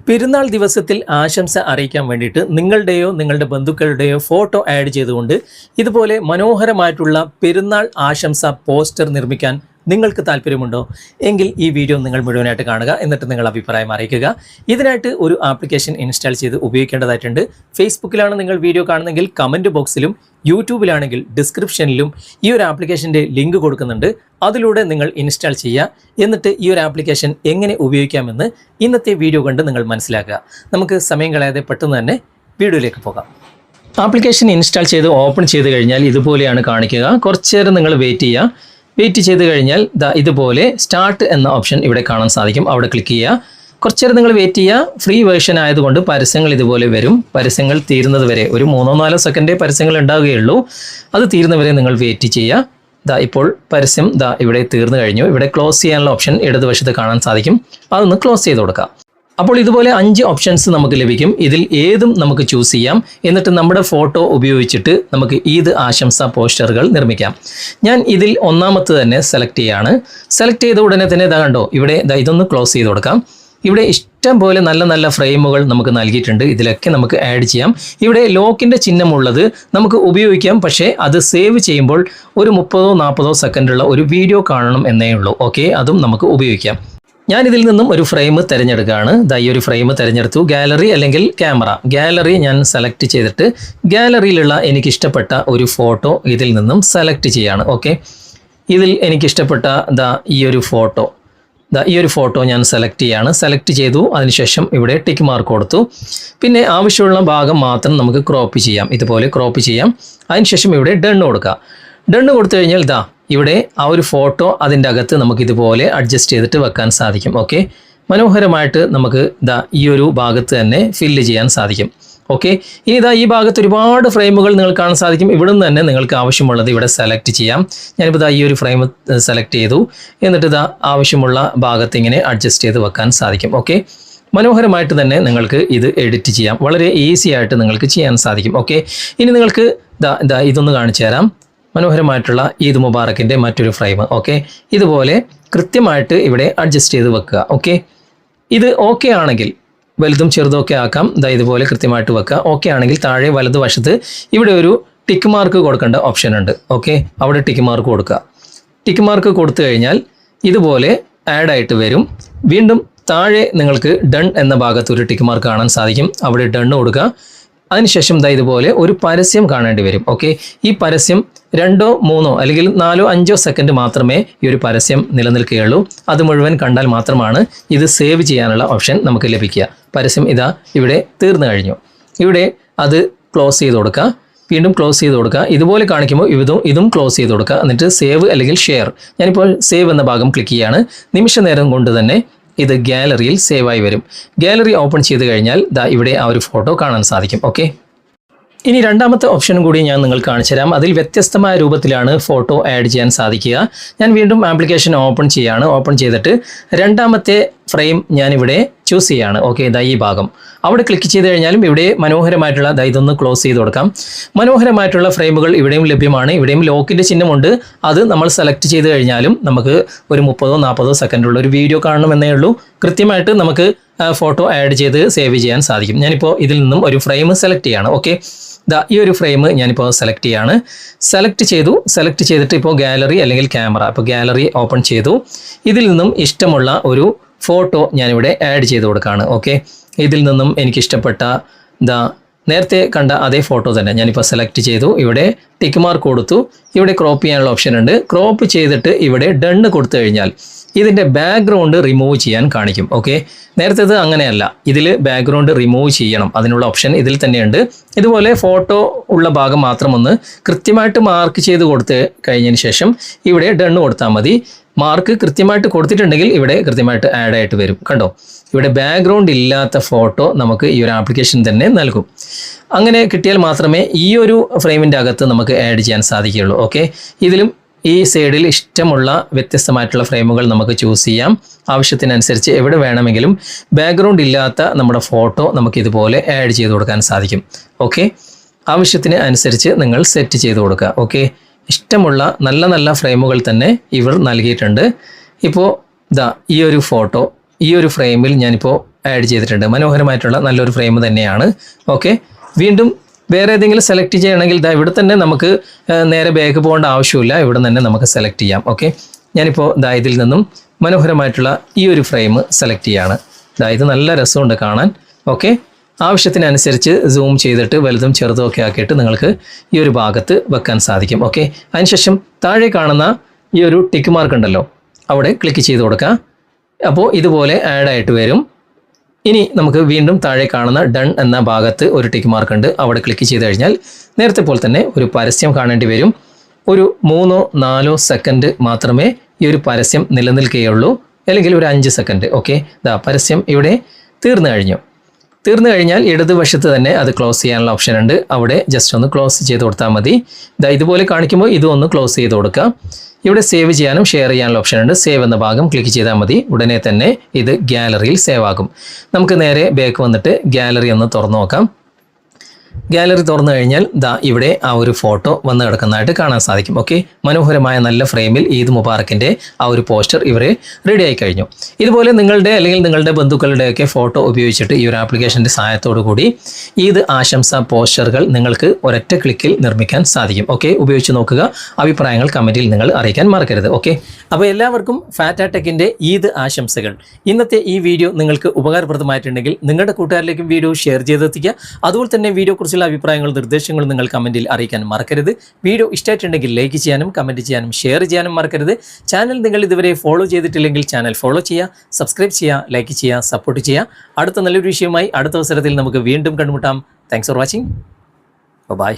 പെരുന്നാൾ ദിവസത്തിൽ ആശംസ അറിയിക്കാൻ വേണ്ടിയിട്ട് നിങ്ങളുടെയോ നിങ്ങളുടെ ബന്ധുക്കളുടെയോ ഫോട്ടോ ആഡ് ചെയ്തുകൊണ്ട് ഇതുപോലെ മനോഹരമായിട്ടുള്ള പെരുന്നാൾ ആശംസ പോസ്റ്റർ നിർമ്മിക്കാൻ നിങ്ങൾക്ക് താല്പര്യമുണ്ടോ എങ്കിൽ ഈ വീഡിയോ നിങ്ങൾ മുഴുവനായിട്ട് കാണുക. എന്നിട്ട് നിങ്ങൾ അഭിപ്രായം അറിയിക്കുക. ഇതിനായിട്ട് ഒരു ആപ്ലിക്കേഷൻ ഇൻസ്റ്റാൾ ചെയ്ത് ഉപയോഗിക്കേണ്ടതായിട്ടുണ്ട്. ഫേസ്ബുക്കിലാണ് നിങ്ങൾ വീഡിയോ കാണുന്നതെങ്കിൽ കമൻറ്റ് ബോക്സിലും യൂട്യൂബിലാണെങ്കിൽ ഡിസ്ക്രിപ്ഷനിലും ഈ ഒരു ആപ്ലിക്കേഷൻ്റെ ലിങ്ക് കൊടുക്കുന്നുണ്ട്. അതിലൂടെ നിങ്ങൾ ഇൻസ്റ്റാൾ ചെയ്യുക. എന്നിട്ട് ഈ ഒരു ആപ്ലിക്കേഷൻ എങ്ങനെ ഉപയോഗിക്കാമെന്ന് ഇന്നത്തെ വീഡിയോ കണ്ട് നിങ്ങൾ മനസ്സിലാക്കുക. നമുക്ക് സമയം കളയാതെ പെട്ടെന്ന് തന്നെ വീഡിയോയിലേക്ക് പോകാം. ആപ്ലിക്കേഷൻ ഇൻസ്റ്റാൾ ചെയ്ത് ഓപ്പൺ ചെയ്ത് കഴിഞ്ഞാൽ ഇതുപോലെയാണ് കാണിക്കുക. കുറച്ച് നേരം നിങ്ങൾ വെയിറ്റ് ചെയ്യുക. വെയിറ്റ് ചെയ്ത് കഴിഞ്ഞാൽ ഇതുപോലെ സ്റ്റാർട്ട് എന്ന ഓപ്ഷൻ ഇവിടെ കാണാൻ സാധിക്കും. അവിടെ ക്ലിക്ക് ചെയ്യുക. കുറച്ച് നേരം നിങ്ങൾ വെയിറ്റ് ചെയ്യുക. ഫ്രീ വേർഷൻ ആയതുകൊണ്ട് പരസ്യങ്ങൾ ഇതുപോലെ വരും. പരസ്യങ്ങൾ തീരുന്നത് വരെ ഒരു 3-4 സെക്കൻഡേ പരസ്യങ്ങൾ ഉണ്ടാവുകയുള്ളൂ. അത് തീരുന്നവരെ നിങ്ങൾ വെയിറ്റ് ചെയ്യുക. ഇപ്പോൾ പരസ്യം ഇവിടെ തീർന്നു കഴിഞ്ഞു. ഇവിടെ ക്ലോസ് ചെയ്യാനുള്ള ഓപ്ഷൻ ഇടതുവശത്ത് കാണാൻ സാധിക്കും. അതൊന്ന് ക്ലോസ് ചെയ്ത് കൊടുക്കാം. അപ്പോൾ ഇതുപോലെ 5 ഓപ്ഷൻസ് നമുക്ക് ലഭിക്കും. ഇതിൽ ഏതും നമുക്ക് ചൂസ് ചെയ്യാം. എന്നിട്ട് നമ്മുടെ ഫോട്ടോ ഉപയോഗിച്ചിട്ട് നമുക്ക് ഈദ് ആശംസ പോസ്റ്ററുകൾ നിർമ്മിക്കാം. ഞാൻ ഇതിൽ ഒന്നാമത്തെ തന്നെ സെലക്ട് ചെയ്യാണ്. സെലക്ട് ചെയ്ത ഉടനെ തന്നെ കണ്ടോ ഇവിടെ ഇതൊന്ന് ക്ലോസ് ചെയ്ത് കൊടുക്കാം. ഇവിടെ ഇഷ്ടം പോലെ നല്ല നല്ല ഫ്രെയിമുകൾ നമുക്ക് നൽകിയിട്ടുണ്ട്. ഇതിലൊക്കെ നമുക്ക് ആഡ് ചെയ്യാം. ഇവിടെ ലോക്കിൻ്റെ ചിഹ്നമുള്ളത് നമുക്ക് ഉപയോഗിക്കാം. പക്ഷേ അത് സേവ് ചെയ്യുമ്പോൾ ഒരു 30-40 സെക്കൻഡുള്ള ഒരു വീഡിയോ കാണണം എന്നേ ഉള്ളൂ. ഓക്കെ, അതും നമുക്ക് ഉപയോഗിക്കാം. ഞാനിതിൽ നിന്നും ഒരു ഫ്രെയിം തിരഞ്ഞെടുക്കുകയാണ്. ഈ ഒരു ഫ്രെയിം തിരഞ്ഞെടുത്തു. ഗാലറി അല്ലെങ്കിൽ ക്യാമറ. ഗാലറി ഞാൻ സെലക്ട് ചെയ്തിട്ട് ഗാലറിയിലുള്ള എനിക്കിഷ്ടപ്പെട്ട ഒരു ഫോട്ടോ ഇതിൽ നിന്നും സെലക്ട് ചെയ്യാണ്. ഓക്കെ, ഇതിൽ എനിക്കിഷ്ടപ്പെട്ട ഈ ഒരു ഫോട്ടോ ഞാൻ സെലക്ട് ചെയ്യാണ്. സെലക്ട് ചെയ്തു. അതിനുശേഷം ഇവിടെ ടിക്ക് മാർക്ക് കൊടുത്തു. പിന്നെ ആവശ്യമുള്ള ഭാഗം മാത്രം നമുക്ക് ക്രോപ്പ് ചെയ്യാം. ഇതുപോലെ ക്രോപ്പ് ചെയ്യാം. അതിനുശേഷം ഇവിടെ ഡൺ കൊടുക്കുക. ഡൺ കൊടുത്തു കഴിഞ്ഞാൽ ഇവിടെ ആ ഒരു ഫോട്ടോ അതിൻ്റെ അകത്ത് നമുക്ക് ഇതുപോലെ അഡ്ജസ്റ്റ് ചെയ്തിട്ട് വെക്കാൻ സാധിക്കും. ഓക്കെ, മനോഹരമായിട്ട് നമുക്ക് ഈ ഒരു ഭാഗത്ത് തന്നെ ഫില്ല് ചെയ്യാൻ സാധിക്കും. ഓക്കെ, ഇനി ഈ ഭാഗത്ത് ഒരുപാട് ഫ്രെയിമുകൾ നിങ്ങൾക്ക് കാണാൻ സാധിക്കും. ഇവിടെ നിന്ന് തന്നെ നിങ്ങൾക്ക് ആവശ്യമുള്ളത് ഇവിടെ സെലക്ട് ചെയ്യാം. ഞാനിപ്പോൾ ഈ ഒരു ഫ്രെയിം സെലക്ട് ചെയ്തു. എന്നിട്ട് ആവശ്യമുള്ള ഭാഗത്ത് ഇങ്ങനെ അഡ്ജസ്റ്റ് ചെയ്ത് വെക്കാൻ സാധിക്കും. ഓക്കെ, മനോഹരമായിട്ട് തന്നെ നിങ്ങൾക്ക് ഇത് എഡിറ്റ് ചെയ്യാം. വളരെ ഈസി ആയിട്ട് നിങ്ങൾക്ക് ചെയ്യാൻ സാധിക്കും. ഓക്കെ, ഇനി നിങ്ങൾക്ക് ഇതൊന്ന് കാണിച്ചു തരാം. മനോഹരമായിട്ടുള്ള ഈദ് മുബാറക്കിൻ്റെ മറ്റൊരു ഫ്രെയിം. ഓക്കെ, ഇതുപോലെ കൃത്യമായിട്ട് ഇവിടെ അഡ്ജസ്റ്റ് ചെയ്ത് വെക്കുക. ഓക്കെ, ഇത് ഓക്കെ ആണെങ്കിൽ വലുതും ചെറുതൊക്കെ ആക്കാം. ഇതുപോലെ കൃത്യമായിട്ട് വെക്കുക. ഓക്കെ ആണെങ്കിൽ താഴെ വലതുവശത്ത് ഇവിടെ ഒരു ടിക്ക് മാർക്ക് കൊടുക്കേണ്ട ഓപ്ഷൻ ഉണ്ട്. ഓക്കെ, അവിടെ ടിക്ക് മാർക്ക് കൊടുക്കുക. ടിക്ക് മാർക്ക് കൊടുത്തു കഴിഞ്ഞാൽ ഇതുപോലെ ആഡ് ആയിട്ട് വരും. വീണ്ടും താഴെ നിങ്ങൾക്ക് ഡൺ എന്ന ഭാഗത്ത് ഒരു ടിക്ക് മാർക്ക് കാണാൻ സാധിക്കും. അവിടെ ഡൺ കൊടുക്കുക. അതിനുശേഷം ഇതുപോലെ ഒരു പരസ്യം കാണേണ്ടി വരും. ഓക്കെ, ഈ പരസ്യം 2-3 അല്ലെങ്കിൽ 4-5 സെക്കൻഡ് മാത്രമേ ഈ ഒരു പരസ്യം നിലനിൽക്കുകയുള്ളൂ. അത് മുഴുവൻ കണ്ടാൽ മാത്രമാണ് ഇത് സേവ് ചെയ്യാനുള്ള ഓപ്ഷൻ നമുക്ക് ലഭിക്കുക. പരസ്യം ഇവിടെ തീർന്നു കഴിഞ്ഞു. ഇവിടെ അത് ക്ലോസ് ചെയ്ത് കൊടുക്കുക. വീണ്ടും ക്ലോസ് ചെയ്ത് കൊടുക്കുക. ഇതുപോലെ കാണിക്കുമ്പോൾ ഇതും ക്ലോസ് ചെയ്ത് കൊടുക്കുക. എന്നിട്ട് സേവ് അല്ലെങ്കിൽ ഷെയർ. ഞാനിപ്പോൾ സേവ് എന്ന ഭാഗം ക്ലിക്ക് ചെയ്യാണ്. നിമിഷ നേരം കൊണ്ട് തന്നെ ഇത് ഗാലറിയിൽ സേവ് ആയി വരും. ഗാലറി ഓപ്പൺ ചെയ്ത് കഴിഞ്ഞാൽ ഇവിടെ ആ ഒരു ഫോട്ടോ കാണാൻ സാധിക്കും. ഓക്കെ, ഇനി രണ്ടാമത്തെ ഓപ്ഷനും കൂടി ഞാൻ നിങ്ങൾക്ക് കാണിച്ചു തരാം. അതിൽ വ്യത്യസ്തമായ രൂപത്തിലാണ് ഫോട്ടോ ആഡ് ചെയ്യാൻ സാധിക്കുക. ഞാൻ വീണ്ടും ആപ്ലിക്കേഷൻ ഓപ്പൺ ചെയ്യാണ്. ഓപ്പൺ ചെയ്തിട്ട് രണ്ടാമത്തെ ഫ്രെയിം ഞാനിവിടെ ചൂസ് ചെയ്യാണ്. ഓക്കെ, ഈ ഭാഗം അവിടെ ക്ലിക്ക് ചെയ്ത് കഴിഞ്ഞാലും ഇവിടെ മനോഹരമായിട്ടുള്ള ഇതൊന്ന് ക്ലോസ് ചെയ്ത് കൊടുക്കാം. മനോഹരമായിട്ടുള്ള ഫ്രെയിമുകൾ ഇവിടെയും ലഭ്യമാണ്. ഇവിടെയും ലോക്കിൻ്റെ ചിഹ്നമുണ്ട്. അത് നമ്മൾ സെലക്ട് ചെയ്ത് കഴിഞ്ഞാലും നമുക്ക് ഒരു 30-40 സെക്കൻഡുള്ള ഒരു വീഡിയോ കാണണമെന്നേ ഉള്ളൂ. കൃത്യമായിട്ട് നമുക്ക് ഫോട്ടോ ആഡ് ചെയ്ത് സേവ് ചെയ്യാൻ സാധിക്കും. ഞാനിപ്പോൾ ഇതിൽ നിന്നും ഒരു ഫ്രെയിം സെലക്ട് ചെയ്യാണ്. ഓക്കെ, ഈ ഒരു ഫ്രെയിം ഞാനിപ്പോൾ സെലക്ട് ചെയ്യാണ്. സെലക്ട് ചെയ്തിട്ട് ഇപ്പോൾ ഗാലറി അല്ലെങ്കിൽ ക്യാമറ. ഇപ്പോൾ ഗാലറി ഓപ്പൺ ചെയ്തു. ഇതിൽ നിന്നും ഇഷ്ടമുള്ള ഒരു ഫോട്ടോ ഞാനിവിടെ ആഡ് ചെയ്ത് കൊടുക്കുകയാണ്. ഓക്കെ, ഇതിൽ നിന്നും എനിക്കിഷ്ടപ്പെട്ട നേരത്തെ കണ്ട അതേ ഫോട്ടോ തന്നെ ഞാനിപ്പോൾ സെലക്ട് ചെയ്തു. ഇവിടെ ടിക്ക് മാർക്ക് കൊടുത്തു. ഇവിടെ ക്രോപ്പ് ചെയ്യാനുള്ള ഓപ്ഷൻ ഉണ്ട്. ക്രോപ്പ് ചെയ്തിട്ട് ഇവിടെ ഡൺ കൊടുത്തു കഴിഞ്ഞാൽ ഇതിൻ്റെ ബാക്ക്ഗ്രൗണ്ട് റിമൂവ് ചെയ്യാൻ കാണിക്കും. ഓക്കെ, നേരത്തേത് അങ്ങനെയല്ല. ഇതിൽ ബാക്ക്ഗ്രൗണ്ട് റിമൂവ് ചെയ്യണം. അതിനുള്ള ഓപ്ഷൻ ഇതിൽ തന്നെയുണ്ട്. ഇതുപോലെ ഫോട്ടോ ഉള്ള ഭാഗം മാത്രം ഒന്ന് കൃത്യമായിട്ട് മാർക്ക് ചെയ്ത് കൊടുത്ത് കഴിഞ്ഞതിന് ശേഷം ഇവിടെ ഡൺ കൊടുത്താൽ മതി. മാർക്ക് കൃത്യമായിട്ട് കൊടുത്തിട്ടുണ്ടെങ്കിൽ ഇവിടെ കൃത്യമായിട്ട് ആഡ് ആയിട്ട് വരും. കണ്ടോ, ഇവിടെ ബാക്ക്ഗ്രൗണ്ട് ഇല്ലാത്ത ഫോട്ടോ നമുക്ക് ഈ ഒരു ആപ്ലിക്കേഷൻ തന്നെ നൽകും. അങ്ങനെ കിട്ടിയാൽ മാത്രമേ ഈ ഒരു ഫ്രെയിമിൻ്റെ അകത്ത് നമുക്ക് ആഡ് ചെയ്യാൻ സാധിക്കുകയുള്ളൂ. ഓക്കെ, ഇതിലും ഈ സൈഡിൽ ഇഷ്ടമുള്ള വ്യത്യസ്തമായിട്ടുള്ള ഫ്രെയിമുകൾ നമുക്ക് ചൂസ് ചെയ്യാം. ആവശ്യത്തിനനുസരിച്ച് എവിടെ വേണമെങ്കിലും ബാക്ക്ഗ്രൗണ്ട് ഇല്ലാത്ത നമ്മുടെ ഫോട്ടോ നമുക്ക് ഇതുപോലെ ആഡ് ചെയ്ത് കൊടുക്കാൻ സാധിക്കും. ഓക്കെ, ആവശ്യത്തിന് അനുസരിച്ച് നിങ്ങൾ സെറ്റ് ചെയ്ത് കൊടുക്കുക. ഓക്കെ, ഇഷ്ടമുള്ള നല്ല നല്ല ഫ്രെയിമുകൾ തന്നെ ഇവർ നൽകിയിട്ടുണ്ട്. ഇപ്പോൾ ഈ ഒരു ഫോട്ടോ ഈ ഒരു ഫ്രെയിമിൽ ഞാനിപ്പോൾ ആഡ് ചെയ്തിട്ടുണ്ട്. മനോഹരമായിട്ടുള്ള നല്ലൊരു ഫ്രെയിം തന്നെയാണ്. ഓക്കെ, വീണ്ടും വേറെ ഏതെങ്കിലും സെലക്ട് ചെയ്യണമെങ്കിൽ ഇതാ ഇവിടെ തന്നെ നമുക്ക് നേരെ ബാക്ക് പോകേണ്ട ആവശ്യമില്ല, ഇവിടെ തന്നെ നമുക്ക് സെലക്ട് ചെയ്യാം. ഓക്കെ, ഞാനിപ്പോൾ ഇതാ ഇതിൽ നിന്നും മനോഹരമായിട്ടുള്ള ഈ ഒരു ഫ്രെയിം സെലക്ട് ചെയ്യാണ്. ഇതാ ഇത് നല്ല രസമുണ്ട് കാണാൻ. ഓക്കെ, ആവശ്യത്തിനനുസരിച്ച് സൂം ചെയ്തിട്ട് വലുതും ചെറുതും ഒക്കെ ആക്കിയിട്ട് നിങ്ങൾക്ക് ഈ ഒരു ഭാഗത്ത് വെക്കാൻ സാധിക്കും. ഓക്കെ, അതിനുശേഷം താഴെ കാണുന്ന ഈ ഒരു ടിക്ക് മാർക്ക് ഉണ്ടല്ലോ, അവിടെ ക്ലിക്ക് ചെയ്ത് കൊടുക്കുക. അപ്പോൾ ഇതുപോലെ ആഡായിട്ട് വരും. ഇനി നമുക്ക് വീണ്ടും താഴെ കാണുന്ന ഡൺ എന്ന ഭാഗത്ത് ഒരു ടിക്ക് മാർക്ക് ഉണ്ട്, അവിടെ ക്ലിക്ക് ചെയ്ത് കഴിഞ്ഞാൽ നേരത്തെ പോലെ തന്നെ ഒരു പരസ്യം കാണേണ്ടി വരും. ഒരു 3-4 സെക്കൻഡ് മാത്രമേ ഈ ഒരു പരസ്യം നിലനിൽക്കുകയുള്ളൂ, അല്ലെങ്കിൽ ഒരു 5 സെക്കൻഡ്. ഓക്കെ, ഇതാ പരസ്യം ഇവിടെ തീർന്നു കഴിഞ്ഞാൽ ഇടതുവശത്ത് തന്നെ അത് ക്ലോസ് ചെയ്യാനുള്ള ഓപ്ഷൻ ഉണ്ട്, അവിടെ ജസ്റ്റ് ഒന്ന് ക്ലോസ് ചെയ്ത് കൊടുത്താൽ മതി. ഇതാ ഇതുപോലെ കാണിക്കുമ്പോൾ ഇതും ഒന്ന് ക്ലോസ് ചെയ്ത് കൊടുക്കുക. ഇവിടെ സേവ് ചെയ്യാനും ഷെയർ ചെയ്യാനുള്ള ഓപ്ഷൻ ഉണ്ട്. സേവ് എന്ന ഭാഗം ക്ലിക്ക് ചെയ്താൽ മതി, ഉടനെ തന്നെ ഇത് ഗാലറിയിൽ സേവ് ആകും. നമുക്ക് നേരെ ബാക്ക് വന്നിട്ട് ഗാലറി ഒന്ന് തുറന്നു നോക്കാം. ഗാലറി തുറന്നു കഴിഞ്ഞാൽ ദാ ഇവിടെ ആ ഒരു ഫോട്ടോ വന്ന് കിടക്കുന്നതായിട്ട് കാണാൻ സാധിക്കും. ഓക്കെ, മനോഹരമായ നല്ല ഫ്രെയിമിൽ ഈദ് മുബാറക്കിൻ്റെ ആ ഒരു പോസ്റ്റർ ഇവരെ റെഡി ആയി കഴിഞ്ഞു. ഇതുപോലെ നിങ്ങളുടെ അല്ലെങ്കിൽ നിങ്ങളുടെ ബന്ധുക്കളുടെയൊക്കെ ഫോട്ടോ ഉപയോഗിച്ചിട്ട് ഈ ഒരു ആപ്ലിക്കേഷൻ്റെ സഹായത്തോടു കൂടി ഈദ് ആശംസ പോസ്റ്ററുകൾ നിങ്ങൾക്ക് ഒരൊറ്റ ക്ലിക്കിൽ നിർമ്മിക്കാൻ സാധിക്കും. ഓക്കെ, ഉപയോഗിച്ച് നോക്കുക, അഭിപ്രായങ്ങൾ കമൻറ്റിൽ നിങ്ങൾ അറിയിക്കാൻ മറക്കരുത്. ഓക്കെ, അപ്പോൾ എല്ലാവർക്കും ഫാറ്റ ടെക്കിൻ്റെ ഈദ് ആശംസകൾ. ഇന്നത്തെ ഈ വീഡിയോ നിങ്ങൾക്ക് ഉപകാരപ്രദമായിട്ടുണ്ടെങ്കിൽ നിങ്ങളുടെ കൂട്ടുകാരിലേക്കും വീഡിയോ ഷെയർ ചെയ്തെത്തിക്കുക. അതുപോലെ തന്നെ വീഡിയോ കുറിച്ചുള്ള അഭിപ്രായങ്ങളും നിർദ്ദേശങ്ങളും നിങ്ങൾ കമൻറ്റിൽ അറിയിക്കാൻ മറക്കരുത്. വീഡിയോ ഇഷ്ടമായിട്ടുണ്ടെങ്കിൽ ലൈക്ക് ചെയ്യാനും കമൻറ്റ് ചെയ്യാനും ഷെയർ ചെയ്യാനും മറക്കരുത്. ചാനൽ നിങ്ങൾ ഇതുവരെ ഫോളോ ചെയ്തിട്ടില്ലെങ്കിൽ ചാനൽ ഫോളോ ചെയ്യുക, സബ്സ്ക്രൈബ് ചെയ്യുക, ലൈക്ക് ചെയ്യുക, സപ്പോർട്ട് ചെയ്യുക. അടുത്ത നല്ലൊരു വിഷയവുമായി അടുത്ത അവസരത്തിൽ നമുക്ക് വീണ്ടും കണ്ടുമുട്ടാം. Thanks for watching. ബൈ.